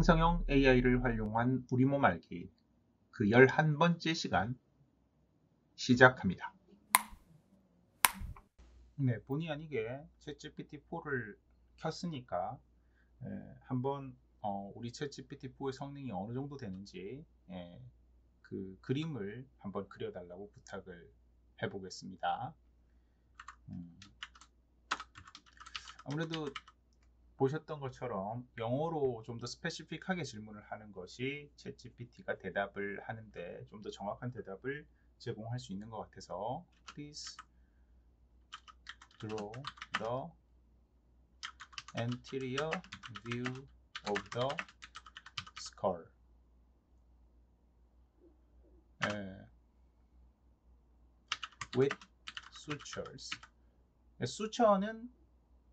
생성형 AI를 활용한 우리 몸 알기 그 11번째 시간 시작합니다. 네, 본의 아니게 챗GPT-4를 켰으니까 한번 우리 챗GPT-4의 성능이 어느 정도 되는지 그 그림을 한번 그려달라고 부탁을 해보겠습니다. 아무래도 보셨던 것처럼 영어로 좀 더 스페시픽하게 질문을 하는 것이 챗GPT가 대답을 하는데 좀 더 정확한 대답을 제공할 수 있는 것 같아서 Please draw the anterior view of the skull. with sutures. 수처는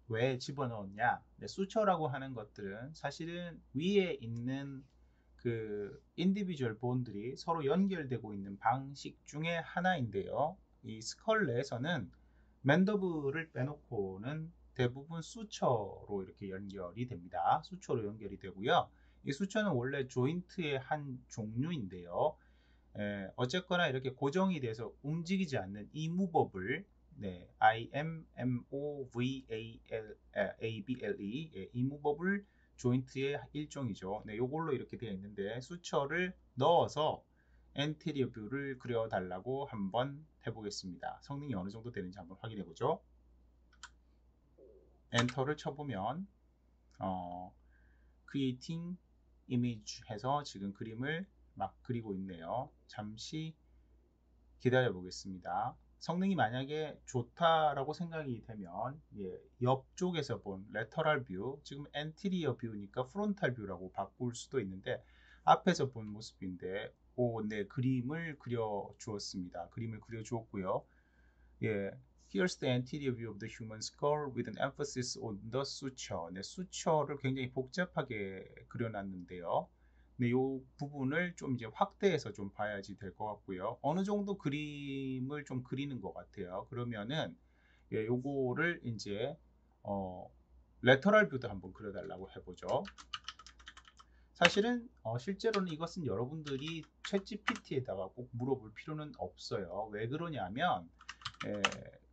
왜 집어넣었냐? 수처라고 하는 것들은 사실은 위에 있는 그 인디비주얼 본들이 서로 연결되고 있는 방식 중에 하나인데요. 이 스컬 내에서는 맨더블을 빼놓고는 대부분 수처로 이렇게 연결이 됩니다. 수처로 연결이 되고요. 이 수처는 원래 조인트의 한 종류인데요. 어쨌거나 이렇게 고정이 돼서 움직이지 않는 이무버블, IMMOVABLE, 이무버블 조인트의 일종이죠. 요걸로 이렇게 되어 있는데 수처를 넣어서 엔티리어 뷰를 그려달라고 한번 해보겠습니다. 성능이 어느 정도 되는지 한번 확인해 보죠. 엔터를 쳐보면 Creating Image 해서 지금 그림을 막 그리고 있네요. 잠시 기다려 보겠습니다. 성능이 만약에 좋다라고 생각이 되면 옆쪽에서 본 레터럴 뷰, 지금 엔티리어 뷰니까 프론탈 뷰라고 바꿀 수도 있는데 앞에서 본 모습인데 그림을 그려 주었습니다. 그림을 그려 주었고요. Here's the anterior view of the human skull with an emphasis on the suture. 수처를 굉장히 복잡하게 그려놨는데요. 이 부분을 좀 이제 확대해서 좀 봐야지 될 것 같고요. 어느 정도 그림을 좀 그리는 것 같아요. 그러면은 요거를 이제 레터럴 뷰도 한번 그려달라고 해보죠. 사실은 실제로는 이것은 여러분들이 챗GPT에다가 꼭 물어볼 필요는 없어요. 왜 그러냐면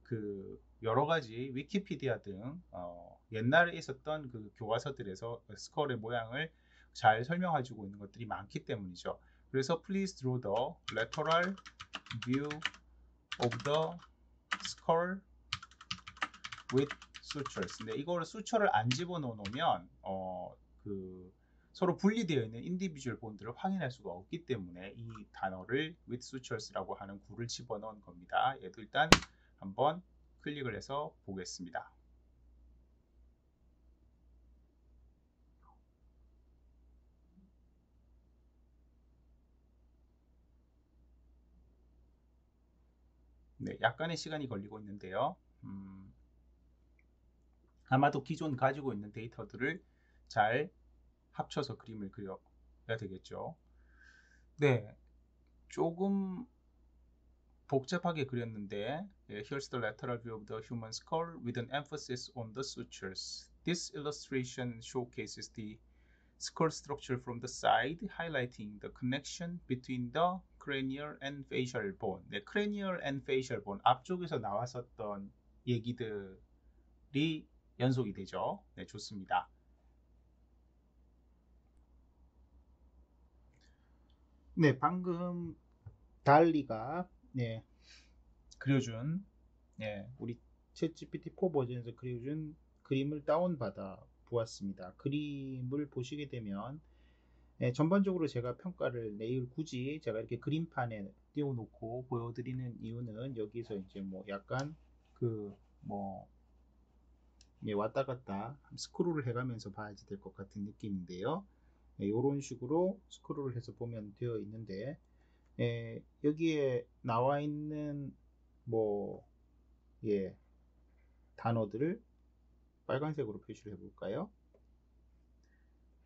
그 여러 가지 위키피디아 등 옛날에 있었던 그 교과서들에서 스컬의 모양을 잘 설명해주고 있는 것들이 많기 때문이죠. 그래서 Please draw the lateral view of the skull with sutures. 근데 이거를 수처를 안 집어넣어 놓으면 그 서로 분리되어 있는 인디비주얼 본들을 확인할 수가 없기 때문에 이 단어를 with sutures라고 하는 구를 집어넣은 겁니다. 얘도 일단 한번 클릭을 해서 보겠습니다. 약간의 시간이 걸리고 있는데요. 아마도 기존 가지고 있는 데이터들을 잘 합쳐서 그림을 그려야 되겠죠. 조금 복잡하게 그렸는데 Here's the lateral view of the human skull with an emphasis on the sutures. This illustration showcases the skull structure from the side, highlighting the connection between the cranial and facial bone. cranial and facial bone 앞쪽에서 나왔었던 얘기들이 연속이 되죠. 좋습니다. 방금 달리가 그려준 우리 챗GPT4 버전에서 그려준 그림을 다운받아 보았습니다. 그림을 보시게 되면 전반적으로 제가 평가를 내일 굳이 제가 이렇게 그림판에 띄워놓고 보여드리는 이유는 여기서 이제 뭐 약간 왔다 갔다 스크롤을 해가면서 봐야지 될 것 같은 느낌인데요. 이런 식으로 스크롤을 해서 보면 되어 있는데 여기에 나와 있는 단어들을 빨간색으로 표시를 해볼까요?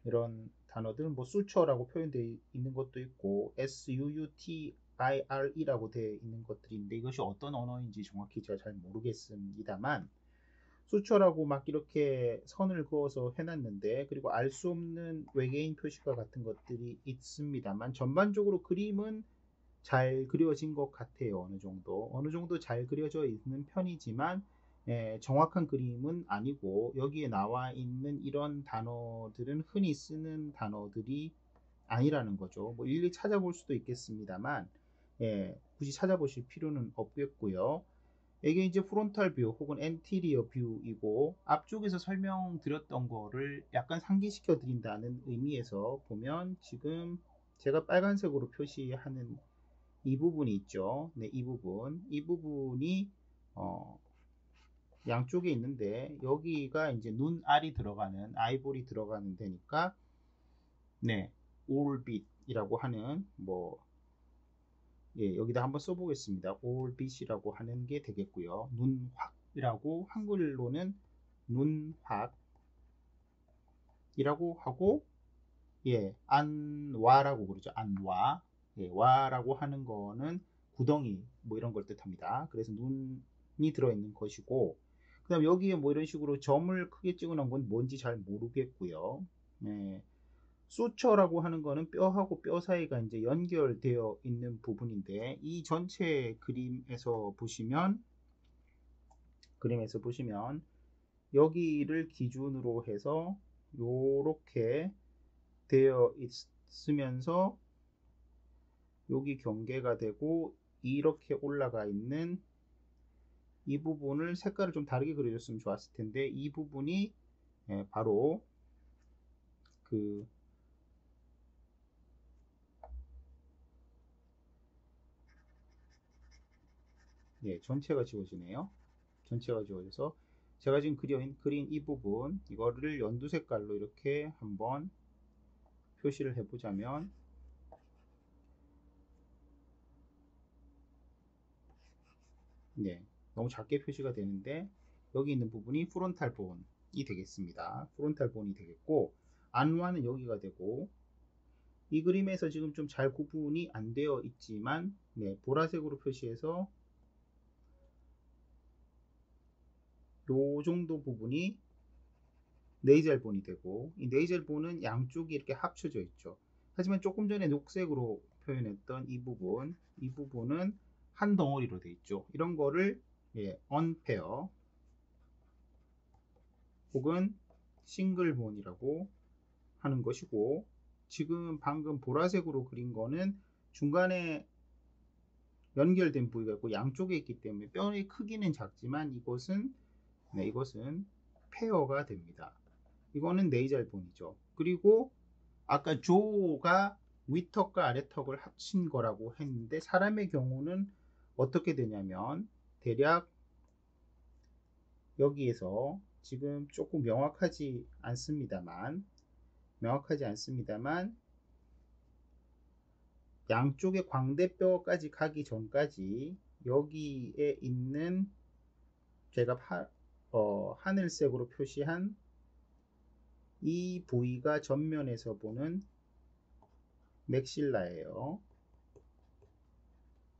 이런 단어들 수처라고 표현되어 있는 것도 있고 SUUTIRE라고 되어 있는 것들인데 이것이 어떤 언어인지 정확히 제가 잘 모르겠습니다만 수초라고 막 이렇게 선을 그어서 해놨는데, 그리고 알 수 없는 외계인 표시가 같은 것들이 있습니다만, 전반적으로 그림은 잘 그려진 것 같아요. 어느 정도 잘 그려져 있는 편이지만, 정확한 그림은 아니고, 여기에 나와 있는 이런 단어들은 흔히 쓰는 단어들이 아니라는 거죠. 뭐 일일이 찾아볼 수도 있겠습니다만, 굳이 찾아보실 필요는 없겠고요. 이게 이제 프론탈 뷰 혹은 엔티리어 뷰이고, 앞쪽에서 설명드렸던 거를 약간 상기시켜 드린다는 의미에서 보면, 지금 제가 빨간색으로 표시하는 이 부분이 있죠. 네, 이 부분이 어, 양쪽에 있는데, 여기가 이제 눈알이 들어가는, 아이볼이 들어가는 데니까, 네, 오rbit이라고 하는, 뭐, 예, 여기다 한번 써보겠습니다. orbit이라고 하는 게 되겠고요. 눈확이라고, 한글로는 눈확이라고 하고, 예, 안와라고 그러죠. 안와. 예, 와라고 하는 거는 구덩이, 뭐 이런 걸 뜻합니다. 그래서 눈이 들어있는 것이고, 그 다음 여기에 뭐 이런 식으로 점을 크게 찍어 놓은 건 뭔지 잘 모르겠고요. 예, 수처라고 하는 거는 뼈하고 뼈 사이가 이제 연결되어 있는 부분인데, 이 전체 그림에서 보시면 여기를 기준으로 해서 요렇게 되어 있으면서, 여기 경계가 되고 이렇게 올라가 있는 이 부분을 색깔을 좀 다르게 그려줬으면 좋았을 텐데, 이 부분이 바로 그 전체가 지워지네요. 전체가 지워져서 제가 지금 그린 이 부분, 이거를 연두 색깔로 이렇게 한번 표시를 해보자면, 네, 너무 작게 표시가 되는데, 여기 있는 부분이 프론탈 본이 되겠습니다. 프론탈 본이 되겠고, 안와는 여기가 되고, 이 그림에서 지금 좀 잘 구분이 안 되어 있지만, 네, 보라색으로 표시해서 요 정도 부분이 네이젤 본이 되고, 이 네이젤 본은 양쪽이 이렇게 합쳐져 있죠. 하지만 조금 전에 녹색으로 표현했던 이 부분은 한 덩어리로 되어 있죠. 이런 거를 언페어 혹은 싱글 본이라고 하는 것이고, 지금 방금 보라색으로 그린 거는 중간에 연결된 부위가 있고 양쪽에 있기 때문에 뼈의 크기는 작지만, 이것은 페어가 됩니다. 이거는 네이젤 본이죠. 그리고 아까 조가 위턱과 아래턱을 합친 거라고 했는데, 사람의 경우는 어떻게 되냐면, 대략 여기에서 지금 조금 명확하지 않습니다만 양쪽의 광대뼈까지 가기 전까지, 여기에 있는 제가 하늘색으로 표시한 이 부위가 전면에서 보는 맥실라예요.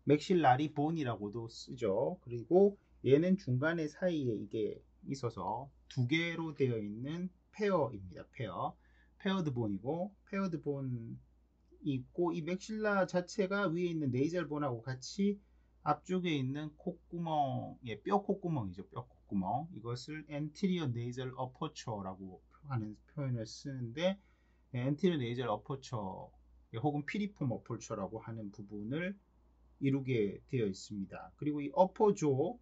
맥실라리 본이라고도 쓰죠. 그리고 얘는 중간에 사이에 이게 있어서 두 개로 되어 있는 페어입니다. 페어드 본이고, 페어드 본이 있고, 이 맥실라 자체가 위에 있는 네이젤 본하고 같이 앞쪽에 있는 콧구멍, 뼈 콧구멍이죠. 뼈 콧구멍. 이것을 anterior nasal aperture라고 하는 표현을 쓰는데, anterior nasal aperture 혹은 피리폼 어퍼처라고 하는 부분을 이루게 되어 있습니다. 그리고 이 어퍼조,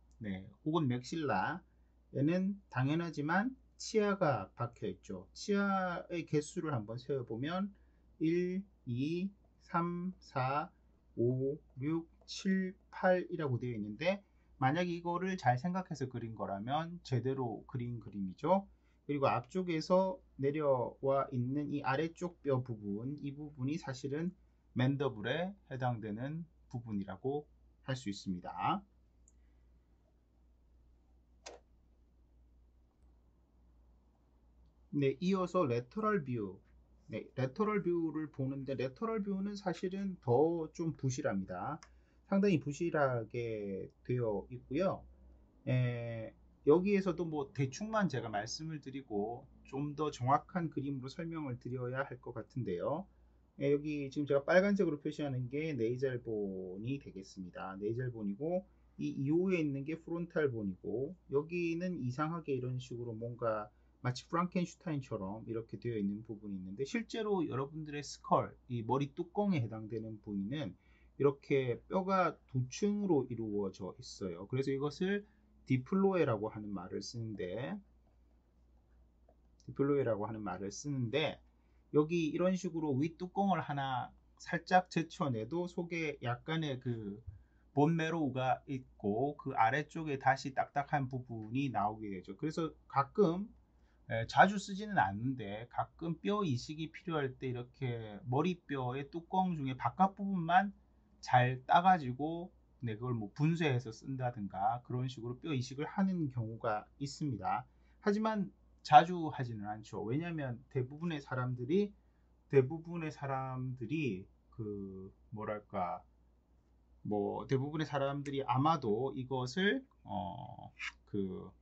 혹은 맥실라에는 당연하지만 치아가 박혀 있죠. 치아의 개수를 한번 세어보면 1, 2, 3, 4, 5, 6, 7, 8이라고 되어 있는데, 만약 이거를 잘 생각해서 그린 거라면 제대로 그린 그림이죠. 그리고 앞쪽에서 내려와 있는 이 아래쪽 뼈 부분, 이 부분이 사실은 맨더블에 해당되는 부분이라고 할 수 있습니다. 네, 이어서 레터럴 뷰. 네, 레터럴 뷰를 보는데, 레터럴 뷰는 사실은 더 좀 부실합니다. 상당히 부실하게 되어 있고요. 여기에서도 뭐 대충만 제가 말씀을 드리고 좀 더 정확한 그림으로 설명을 드려야 할 것 같은데요. 여기 지금 제가 빨간색으로 표시하는 게 네이잘본이 되겠습니다. 네이잘본이고 이 이후에 있는 게 프론탈 본이고 여기는 이상하게 이런 식으로 뭔가 마치 프랑켄슈타인처럼 이렇게 되어 있는 부분이 있는데 실제로 여러분들의 스컬, 이 머리 뚜껑에 해당되는 부위는 이렇게 뼈가 두 층으로 이루어져 있어요. 그래서 이것을 디플로에라고 하는 말을 쓰는데 여기 이런 식으로 윗뚜껑을 하나 살짝 제쳐내도 속에 약간의 그 본메로우가 있고 그 아래쪽에 다시 딱딱한 부분이 나오게 되죠. 그래서 가끔 자주 쓰지는 않는데 가끔 뼈 이식이 필요할 때 이렇게 머리뼈의 뚜껑 중에 바깥 부분만 잘 따가지고 그걸 뭐 분쇄해서 쓴다든가 그런 식으로 뼈 이식을 하는 경우가 있습니다. 하지만 자주 하지는 않죠. 왜냐하면 대부분의 사람들이 그 뭐랄까 뭐 대부분의 사람들이 아마도 이것을 그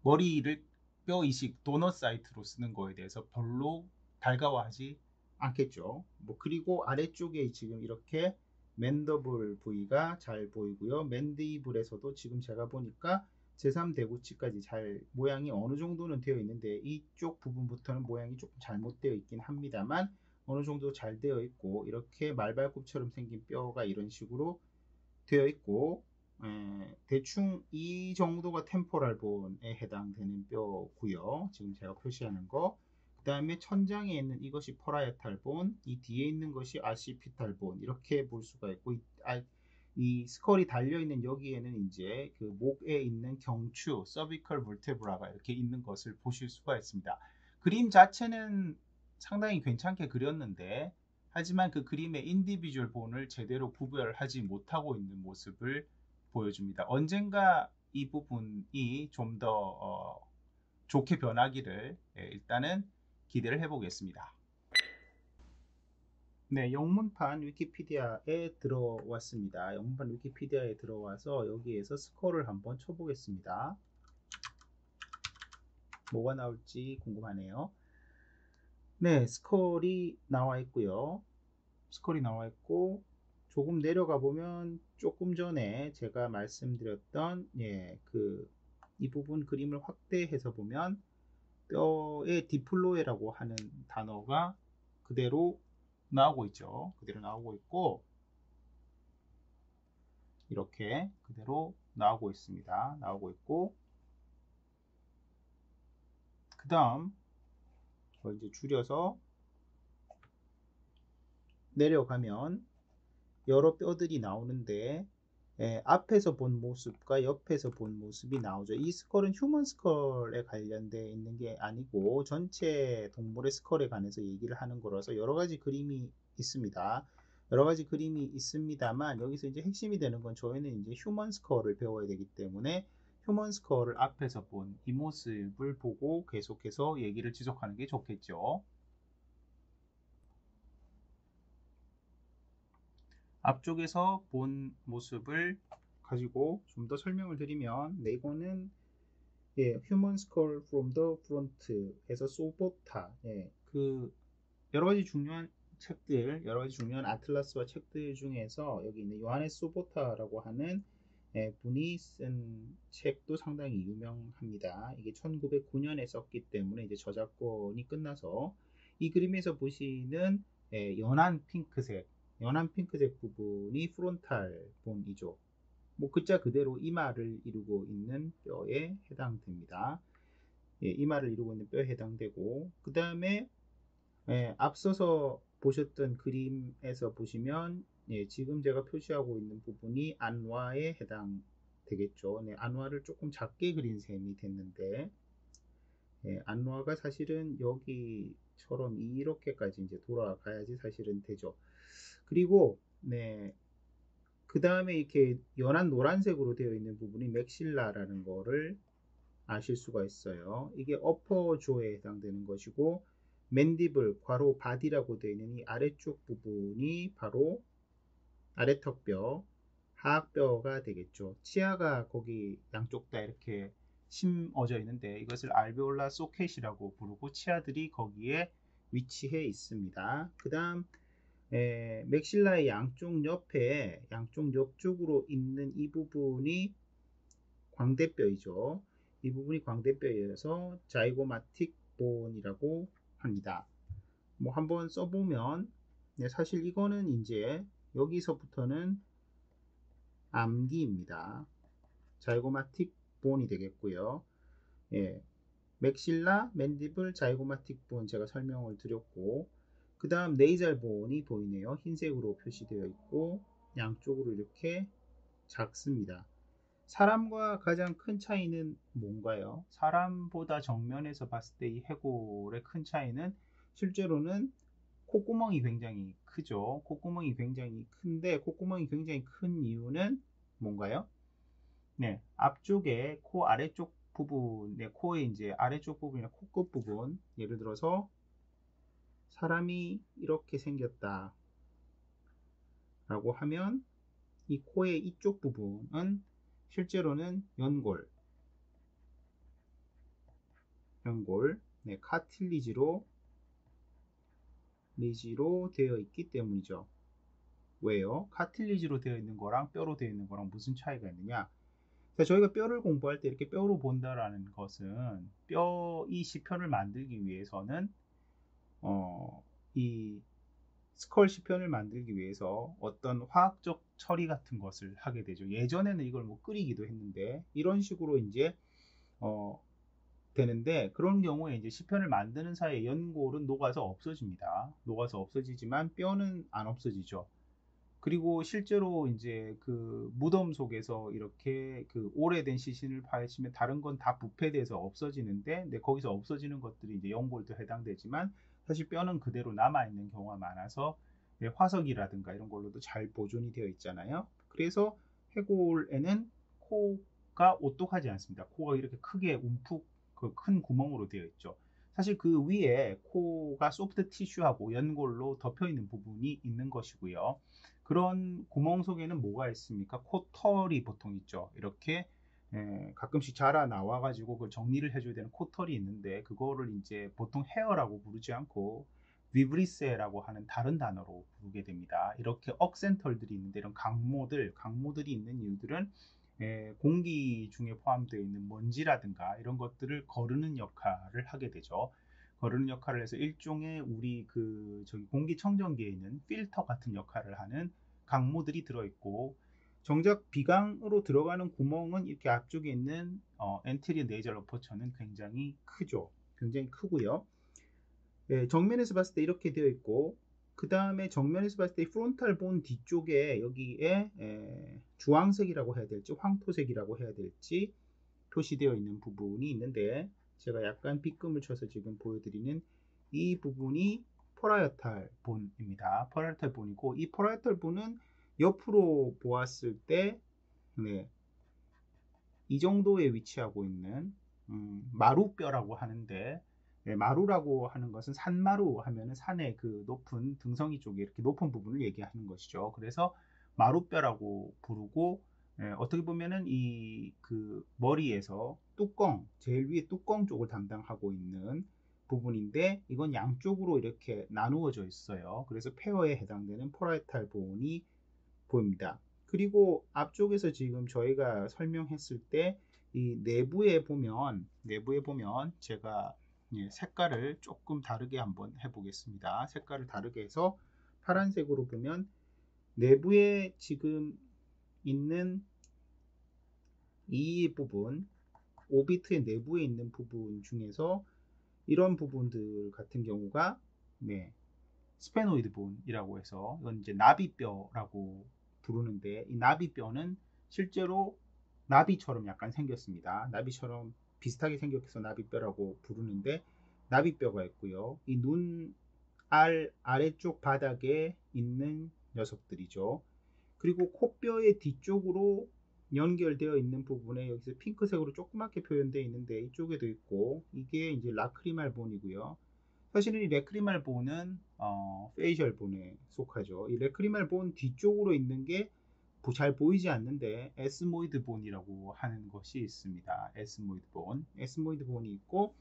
머리를 뼈 이식 도넛 사이트로 쓰는 거에 대해서 별로 달가워하지 않겠죠. 뭐 그리고 아래쪽에 지금 이렇게 맨더블 부위가 잘 보이고요. 맨디블에서도 지금 제가 보니까 제3대구치까지 잘 모양이 어느 정도는 되어 있는데 이쪽 부분부터는 모양이 조금 잘못되어 있긴 합니다만 어느 정도 잘 되어 있고 이렇게 말발굽처럼 생긴 뼈가 이런 식으로 되어 있고 대충 이 정도가 템포랄 본에 해당되는 뼈고요. 지금 제가 표시하는 거. 그 다음에 천장에 있는 이것이 퍼라이탈 본, 이 뒤에 있는 것이 아시피탈 본 이렇게 볼 수가 있고 이 스컬이 달려 있는 여기에는 이제 그 목에 있는 경추, 서비컬 볼테브라가 이렇게 있는 것을 보실 수가 있습니다. 그림 자체는 상당히 괜찮게 그렸는데 하지만 그 그림의 인디비주얼 본을 제대로 구별하지 못하고 있는 모습을 보여줍니다. 언젠가 이 부분이 좀 더 좋게 변하기를 일단은 기대를 해보겠습니다. 네, 영문판 위키피디아에 들어왔습니다. 영문판 위키피디아에 들어와서 여기에서 스컬을 한번 쳐보겠습니다. 뭐가 나올지 궁금하네요. 네, 스컬이 나와 있고요. 스컬이 나와 있고 조금 내려가 보면 조금 전에 제가 말씀드렸던 이 부분 그림을 확대해서 보면 뼈의 디플로에라고 하는 단어가 그대로 나오고 있죠. 그대로 나오고 있고 이렇게 그대로 나오고 있습니다. 나오고 있고 그 다음 이제 줄여서 내려가면 여러 뼈들이 나오는데 앞에서 본 모습과 옆에서 본 모습이 나오죠. 이 스컬은 휴먼 스컬에 관련되어 있는 게 아니고 전체 동물의 스컬에 관해서 얘기를 하는 거라서 여러 가지 그림이 있습니다. 여러 가지 그림이 있습니다만 여기서 이제 핵심이 되는 건 저희는 이제 휴먼 스컬을 배워야 되기 때문에 휴먼 스컬을 앞에서 본 이 모습을 보고 계속해서 얘기를 지속하는 게 좋겠죠. 앞쪽에서 본 모습을 가지고 좀 더 설명을 드리면 이거는 Human Skull from the Front에서 소보타 그 여러 가지 중요한 책들, 여러 가지 중요한 아틀라스와 책들 중에서 여기 있는 요하네스 소보타라고 하는 분이 쓴 책도 상당히 유명합니다. 이게 1909년에 썼기 때문에 이제 저작권이 끝나서 이 그림에서 보시는 연한 핑크색 부분이 프론탈 본이죠. 뭐 글자 그대로 이마를 이루고 있는 뼈에 해당됩니다. 이마를 이루고 있는 뼈에 해당되고 그 다음에 앞서서 보셨던 그림에서 보시면 지금 제가 표시하고 있는 부분이 안와에 해당되겠죠. 안와를 조금 작게 그린 셈이 됐는데 안와가 사실은 여기처럼 이렇게까지 이제 돌아가야지 사실은 되죠. 그리고 그 다음에 이렇게 연한 노란색으로 되어 있는 부분이 맥실라라는 거를 아실 수가 있어요. 이게 어퍼조에 해당되는 것이고 맨디블, 괄호 바디라고 되어 있는 이 아래쪽 부분이 바로 아래턱뼈, 하악뼈가 되겠죠. 치아가 거기 양쪽 다 이렇게 심어져 있는데 이것을 알베올라 소켓이라고 부르고 치아들이 거기에 위치해 있습니다. 그 다음 맥실라의 양쪽 옆에 양쪽 옆쪽으로 있는 이 부분이 광대뼈이죠. 이 부분이 광대뼈여서 자이고마틱 본이라고 합니다. 뭐 한번 써보면 사실 이거는 이제 여기서부터는 암기입니다. 자이고마틱 본이 되겠고요. 예, 맥실라, 맨디블, 자이고마틱 본 제가 설명을 드렸고, 그 다음 네이잘 본이 보이네요. 흰색으로 표시되어 있고 양쪽으로 이렇게 작습니다. 사람과 가장 큰 차이는 뭔가요? 사람보다 정면에서 봤을 때 이 해골의 큰 차이는 실제로는 콧구멍이 굉장히 크죠. 콧구멍이 굉장히 큰데 콧구멍이 굉장히 큰 이유는 뭔가요? 네, 앞쪽에 코 아래쪽 부분, 네, 코의 이제 아래쪽 부분이나 코끝 부분, 예를 들어서 사람이 이렇게 생겼다 라고 하면 이 코의 이쪽 부분은 실제로는 연골, 네, 카틸리지로 되어 있기 때문이죠. 왜요? 카틸리지로 되어 있는 거랑 뼈로 되어 있는 거랑 무슨 차이가 있느냐? 자, 저희가 뼈를 공부할 때 이렇게 뼈로 본다라는 것은 이 시편을 만들기 위해서는 이 스컬 시편을 만들기 위해서 어떤 화학적 처리 같은 것을 하게 되죠. 예전에는 이걸 뭐 끓이기도 했는데 이런 식으로 이제 되는데 그런 경우에 이제 시편을 만드는 사이에 연골은 녹아서 없어집니다. 녹아서 없어지지만 뼈는 안 없어지죠. 그리고 실제로 이제 그 무덤 속에서 이렇게 그 오래된 시신을 파헤치면 다른 건 다 부패돼서 없어지는데 근데 거기서 없어지는 것들이 이제 연골도 해당되지만 사실 뼈는 그대로 남아 있는 경우가 많아서 화석이라든가 이런 걸로도 잘 보존이 되어 있잖아요. 그래서 해골에는 코가 오똑하지 않습니다. 코가 이렇게 크게 움푹 그 큰 구멍으로 되어 있죠. 사실 그 위에 코가 소프트 티슈하고 연골로 덮여 있는 부분이 있는 것이고요. 그런 구멍 속에는 뭐가 있습니까? 코털이 보통 있죠. 이렇게 가끔씩 자라 나와 가지고 그걸 정리를 해줘야 되는 코털이 있는데 그거를 이제 보통 헤어라고 부르지 않고 비브리세라고 하는 다른 단어로 부르게 됩니다. 이렇게 억센털들이 있는데 이런 강모들이 있는 이유들은 공기 중에 포함되어 있는 먼지라든가 이런 것들을 거르는 역할을 하게 되죠. 거르는 역할을 해서 일종의 우리 그 저기 공기청정기에 있는 필터 같은 역할을 하는 강모들이 들어있고 정작 비강으로 들어가는 구멍은 이렇게 앞쪽에 있는 엔테리어 네이절 어퍼처는 굉장히 크죠. 굉장히 크고요. 정면에서 봤을 때 이렇게 되어 있고 그 다음에 정면에서 봤을 때 프론탈 본 뒤쪽에 여기에 주황색이라고 해야 될지 황토색이라고 해야 될지 표시되어 있는 부분이 있는데 제가 약간 빗금을 쳐서 지금 보여드리는 이 부분이 포라이탈 본입니다. 포라이탈 본이고 이 포라이탈 본은 옆으로 보았을 때 네, 이 정도에 위치하고 있는 마루뼈라고 하는데 마루라고 하는 것은 산마루 하면은 산의 그 높은 등성이 쪽에 이렇게 높은 부분을 얘기하는 것이죠. 그래서 마루뼈라고 부르고 어떻게 보면은 이 그 머리에서 뚜껑 제일 위에 뚜껑 쪽을 담당하고 있는 부분인데 이건 양쪽으로 이렇게 나누어져 있어요. 그래서 폐어에 해당되는 포라이탈 본이 보입니다. 그리고 앞쪽에서 지금 저희가 설명했을 때 이 내부에 보면 제가 색깔을 조금 다르게 한번 해보겠습니다. 색깔을 다르게 해서 파란색으로 보면 내부에 지금 있는 이 부분 오비트의 내부에 있는 부분 중에서 이런 부분들 같은 경우가 스페노이드 본이라고 해서 이건 이제 나비뼈라고 부르는데 이 나비뼈는 실제로 나비처럼 약간 생겼습니다. 나비처럼 비슷하게 생겨서 나비뼈라고 부르는데 나비뼈가 있고요. 이 눈 아래쪽 바닥에 있는 녀석들이죠. 그리고 코뼈의 뒤쪽으로 연결되어 있는 부분에 여기서 핑크색으로 조그맣게 표현되어 있는데 이쪽에도 있고 이게 이제 라크리말 본이고요. 사실은 이 레크리말 본은 페이셜 본에 속하죠. 이 레크리말 본 뒤쪽으로 있는 게 잘 보이지 않는데 에스모이드 본이라고 하는 것이 있습니다. 에스모이드 본, 에스모이드 본이 있고,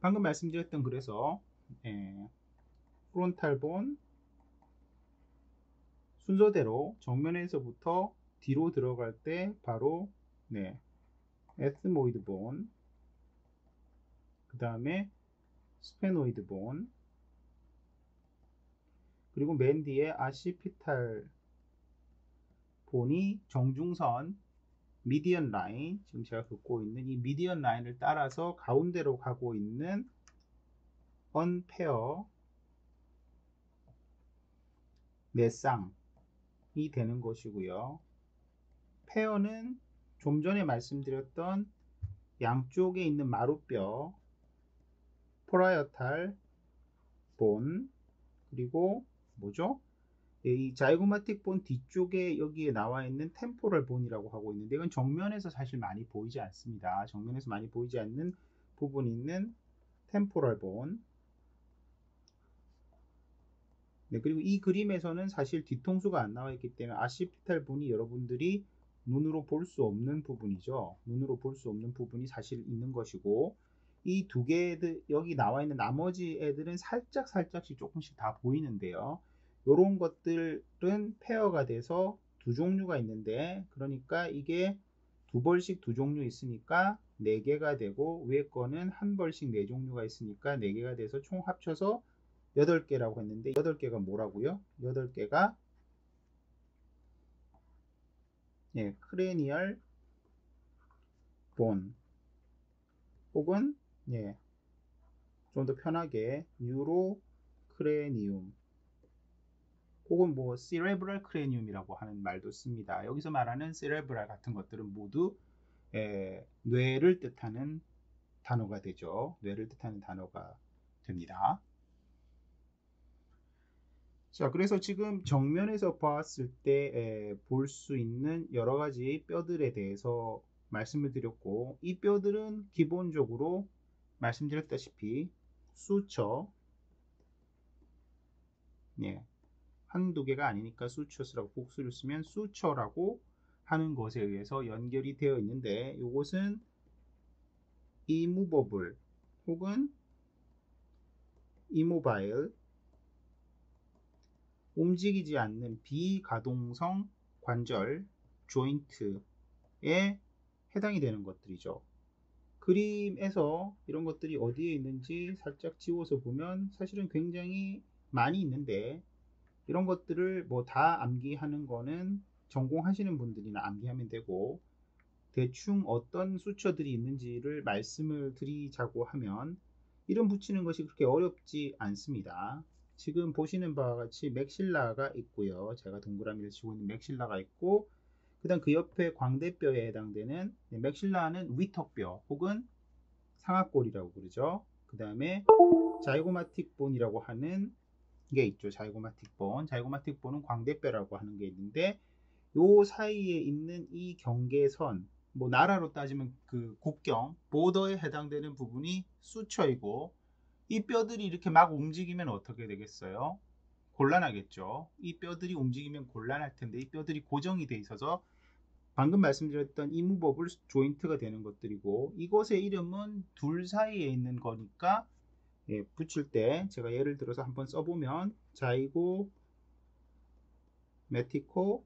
방금 말씀드렸던 그래서 프론탈 본 순서대로 정면에서부터 뒤로 들어갈 때 바로 에스모이드 본, 그 다음에 스페노이드 본, 그리고 맨 뒤에 아시피탈 본이 정중선 미디언 라인, 지금 제가 긋고 있는 이 미디언 라인을 따라서 가운데로 가고 있는 언페어 내쌍이 되는 것이고요. 페어는 좀 전에 말씀드렸던 양쪽에 있는 마루뼈, 포라이어탈 본, 그리고 뭐죠? 이 자이고마틱 본 뒤쪽에 여기에 나와 있는 템포럴 본이라고 하고 있는데, 이건 정면에서 사실 많이 보이지 않습니다. 정면에서 많이 보이지 않는 부분이 있는 템포럴 본. 그리고 이 그림에서는 사실 뒤통수가 안 나와 있기 때문에 아시피탈 본이 여러분들이 눈으로 볼 수 없는 부분이죠. 눈으로 볼 수 없는 부분이 사실 있는 것이고, 이 두 개들 여기 나와 있는 나머지 애들은 살짝씩 조금씩 다 보이는데요. 이런 것들은 페어가 돼서 두 종류가 있는데, 그러니까 이게 두 벌씩 두 종류 있으니까 네 개가 되고, 위에 거는 한 벌씩 네 종류가 있으니까 네 개가 돼서 총 합쳐서 8개라고 했는데, 8개가 뭐라고요? 8개가 크레니얼 본, 혹은 좀 더 편하게 뉴로 크레니움, 혹은 뭐 세레브럴 크레니움이라고 하는 말도 씁니다. 여기서 말하는 세레브럴 같은 것들은 모두 뇌를 뜻하는 단어가 되죠. 뇌를 뜻하는 단어가 됩니다. 자, 그래서 지금 정면에서 봤을 때 볼 수 있는 여러 가지 뼈들에 대해서 말씀을 드렸고, 이 뼈들은 기본적으로 말씀드렸다시피 수처, 한두 개가 아니니까 수처스라고 복수를 쓰면 수처라고 하는 것에 의해서 연결이 되어 있는데, 이것은 이무버블 혹은 이모바일, 움직이지 않는 비가동성 관절 조인트에 해당이 되는 것들이죠. 그림에서 이런 것들이 어디에 있는지 살짝 지워서 보면 사실은 굉장히 많이 있는데, 이런 것들을 뭐 다 암기하는 거는 전공하시는 분들이나 암기하면 되고, 대충 어떤 수처들이 있는지를 말씀을 드리자고 하면 이름 붙이는 것이 그렇게 어렵지 않습니다. 지금 보시는 바와 같이 맥실라가 있고요. 제가 동그라미를 치고 있는 맥실라가 있고, 그 다음 그 옆에 광대뼈에 해당되는 맥실라는 위턱뼈 혹은 상악골이라고 그러죠. 그 다음에 자이고마틱 본이라고 하는 게 있죠. 자이고마틱 본. 자이고마틱 본은 광대뼈라고 하는 게 있는데, 요 사이에 있는 이 경계선, 뭐 나라로 따지면 그 국경, 보더에 해당되는 부분이 수처이고, 이 뼈들이 이렇게 막 움직이면 어떻게 되겠어요? 곤란하겠죠. 이 뼈들이 움직이면 곤란할 텐데, 이 뼈들이 고정이 돼 있어서 방금 말씀드렸던 이무버블 조인트가 되는 것들이고, 이것의 이름은 둘 사이에 있는 거니까 붙일 때 제가 예를 들어서 한번 써보면 자이고 메티코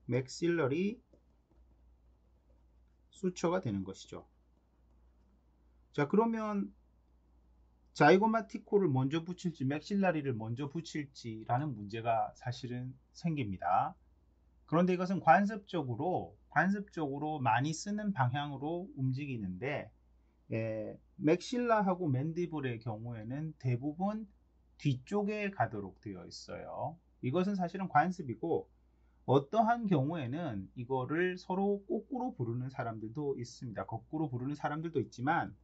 맥실러리 수처가 되는 것이죠. 자, 그러면 자이고마티코를 먼저 붙일지 맥실라리를 먼저 붙일지라는 문제가 사실은 생깁니다. 그런데 이것은 관습적으로 많이 쓰는 방향으로 움직이는데, 맥실라하고 맨디블의 경우에는 대부분 뒤쪽에 가도록 되어 있어요. 이것은 사실은 관습이고, 어떠한 경우에는 이거를 서로 거꾸로 부르는 사람들도 있습니다. 거꾸로 부르는 사람들도 있지만,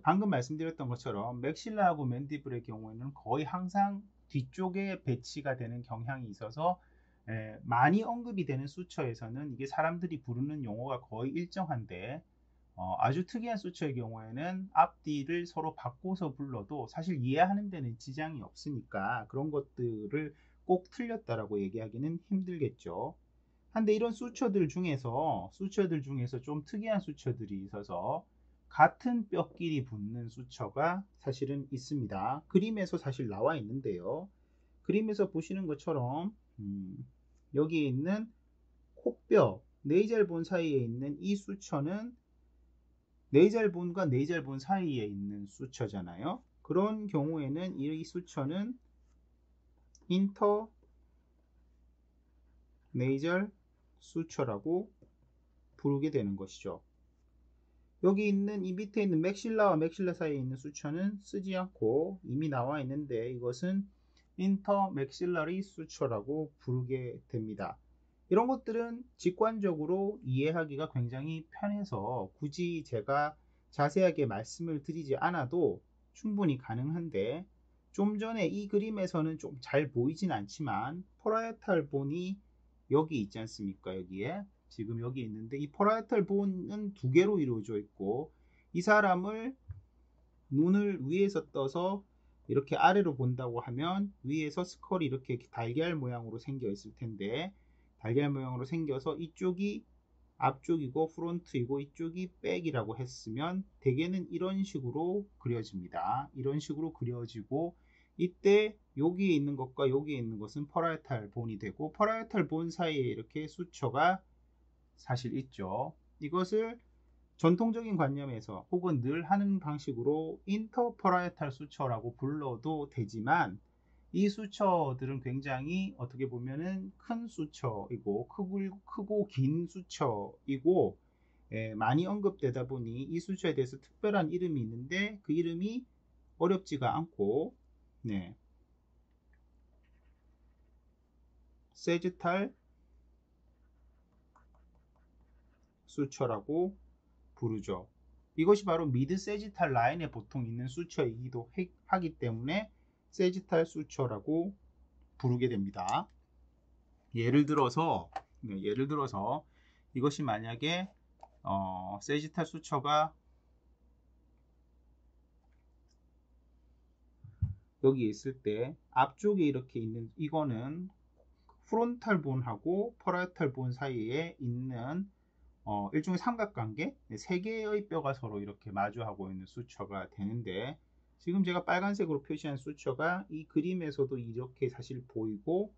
방금 말씀드렸던 것처럼 맥실라하고 맨디블의 경우에는 거의 항상 뒤쪽에 배치가 되는 경향이 있어서, 많이 언급이 되는 수처에서는 이게 사람들이 부르는 용어가 거의 일정한데, 아주 특이한 수처의 경우에는 앞뒤를 서로 바꿔서 불러도 사실 이해하는 데는 지장이 없으니까 그런 것들을 꼭 틀렸다라고 얘기하기는 힘들겠죠. 한데 이런 수처들 중에서 좀 특이한 수처들이 있어서 같은 뼈끼리 붙는 수처가 사실은 있습니다. 그림에서 사실 나와 있는데요. 그림에서 보시는 것처럼 여기에 있는 코뼈, 네이잘본 사이에 있는 이 수처는 네이잘본과 네이잘본 사이에 있는 수처잖아요. 그런 경우에는 이 수처는 인터 네이절 수처라고 부르게 되는 것이죠. 여기 있는 이 밑에 있는 맥실라와 맥실라 사이에 있는 수처는 쓰지 않고 이미 나와 있는데 이것은 인터 맥실라리 수처라고 부르게 됩니다. 이런 것들은 직관적으로 이해하기가 굉장히 편해서 굳이 제가 자세하게 말씀을 드리지 않아도 충분히 가능한데, 좀 전에 이 그림에서는 좀 잘 보이진 않지만 포라이탈 본이 여기 있지 않습니까? 여기에 지금 여기 있는데 이 포라이탈 본은 두 개로 이루어져 있고, 이 사람을 눈을 위에서 떠서 이렇게 아래로 본다고 하면 위에서 스컬이 이렇게 달걀 모양으로 생겨 있을 텐데, 달걀 모양으로 생겨서 이쪽이 앞쪽이고 프론트이고 이쪽이 백이라고 했으면 대개는 이런 식으로 그려집니다. 이런 식으로 그려지고, 이때 여기에 있는 것과 여기에 있는 것은 퍼라이탈 본이 되고, 퍼라이탈 본 사이에 이렇게 수처가 사실 있죠. 이것을 전통적인 관념에서 혹은 늘 하는 방식으로 인터퍼라이탈 수처라고 불러도 되지만, 이 수처들은 굉장히 어떻게 보면은 큰 수처이고 크고 긴 수처이고, 많이 언급되다 보니 이 수처에 대해서 특별한 이름이 있는데 그 이름이 어렵지가 않고, 네, 세지탈 수처라고 부르죠. 이것이 바로 미드 세지탈 라인에 보통 있는 수처이기도 하기 때문에 세지탈 수처라고 부르게 됩니다. 예를 들어서 이것이 만약에 세지탈 수처가 여기 있을 때 앞쪽에 이렇게 있는 이거는 프론탈 본하고 퍼라이탈 본 사이에 있는 일종의 삼각관계, 세 개의 뼈가 서로 이렇게 마주하고 있는 수처가 되는데, 지금 제가 빨간색으로 표시한 수처가 이 그림에서도 이렇게 사실 보이고,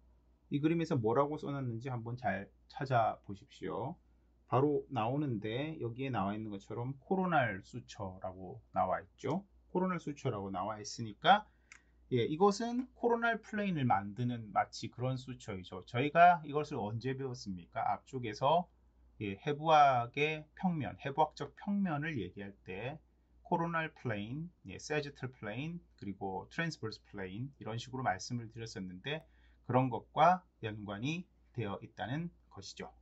이 그림에서 뭐라고 써놨는지 한번 잘 찾아보십시오. 바로 나오는데 여기에 나와 있는 것처럼 코로날 수처라고 나와 있죠. 코로날 수처라고 나와 있으니까, 예, 이것은 코로날 플레인을 만드는 마치 그런 수처이죠. 저희가 이것을 언제 배웠습니까? 앞쪽에서, 예, 해부학의 평면, 해부학적 평면을 얘기할 때 코로날 플레인, 예, 세지탈 플레인, 그리고 트랜스버스 플레인 이런 식으로 말씀을 드렸었는데, 그런 것과 연관이 되어 있다는 것이죠.